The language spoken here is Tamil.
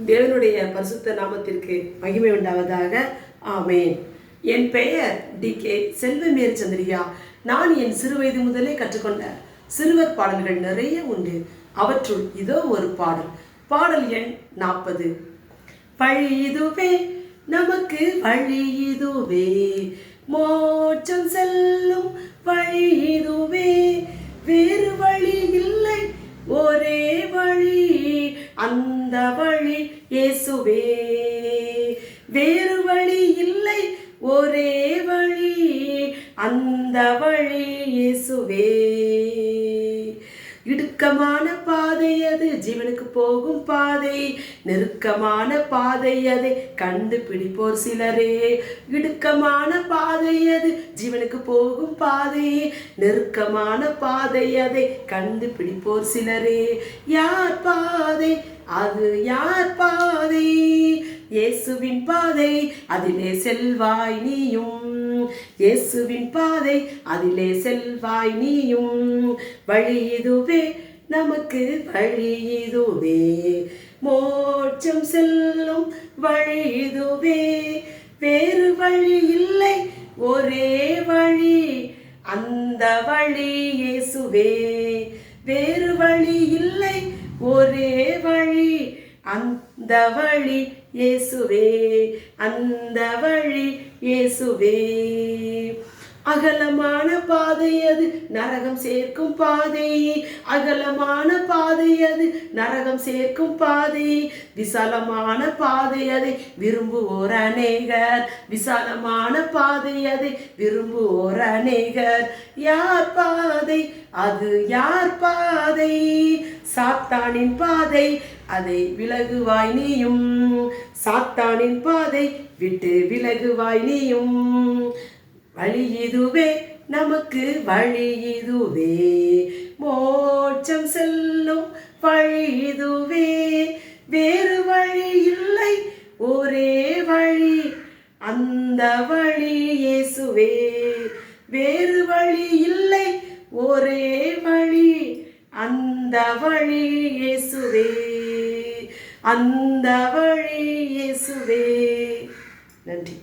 தேவனுடைய பரிசுத்த நாமத்திற்கு மகிமை உண்டாவதாக. ஆமேன். என் பெயர் டி.கே. செல்வமேரி சந்திரியா. நான் என் சிறுவயது முதலே கற்றுக்கொண்ட சிறுவர் பாடல்கள் நிறைய உண்டு. அவற்றுள் இதோ ஒரு பாடல். பாடல் எண் 40. வழி இதுவே, நமக்கு வழி இதுவே, மோட்சம் செல்லும் வழி இதுவே, வேறு வழி இல்லை, ஒரே வழி, அந்த வழி இயேசுவே. வேறு வழி இல்லை, ஒரே வழி, அந்த வழி இயேசுவே. இடுக்கமான பாதை அது ஜீவனுக்கு போகும் பாதை, நெருக்கமான பாதை அதை கண்டுபிடிப்போர் சிலரே. இடுக்கமான பாதை அது ஜீவனுக்கு போகும் பாதை, நெருக்கமான பாதை அதை கண்டுபிடிப்போர் சிலரே. யார் பாதை அது, யார் பாதை? இயேசுவின் பாதை, அதிலே செல்வாய் நீயும். இயேசுவின் பாதை, அதிலே செல்வாய் நீயும். வழி இதுவே, நமக்கு வழி இதுவே, மோட்சம் செல்லும் வழி இதுவே, வேறு வழி இல்லை, ஒரே வழி, அந்த வழி இயேசுவே. வேறு வழி இல்லை, ஒரே வழி, அந்த வழி இயேசுவே, அந்த வழி இயேசுவே. அகலமான பாதை அது நரகம் சேர்க்கும் பாதை, அகலமான பாதை அது நரகம் சேர்க்கும் பாதை, விசாலமான பாதை அதை விரும்புவோர் அநேகர், விசாலமான பாதை அதை விரும்புவோர் அநேகர். யார் பாதை அது, யார் பாதை? சாத்தானின் பாதை, அதை விலகுவாய் நீயும். சாத்தானின் பாதை விட்டு விலகுவாய் நீயும். வழி இதுவே, நமக்கு வழி இதுவே, மோட்சம் செல்லும் வழி இதுவே, வேறு வழி இல்லை, ஒரே வழி, அந்த வழி இயேசுவே. வேறு வழி இல்லை, ஒரே வழி, அந்த வழி இயேசுவே, அந்த வழி இயேசுவே. நன்றி.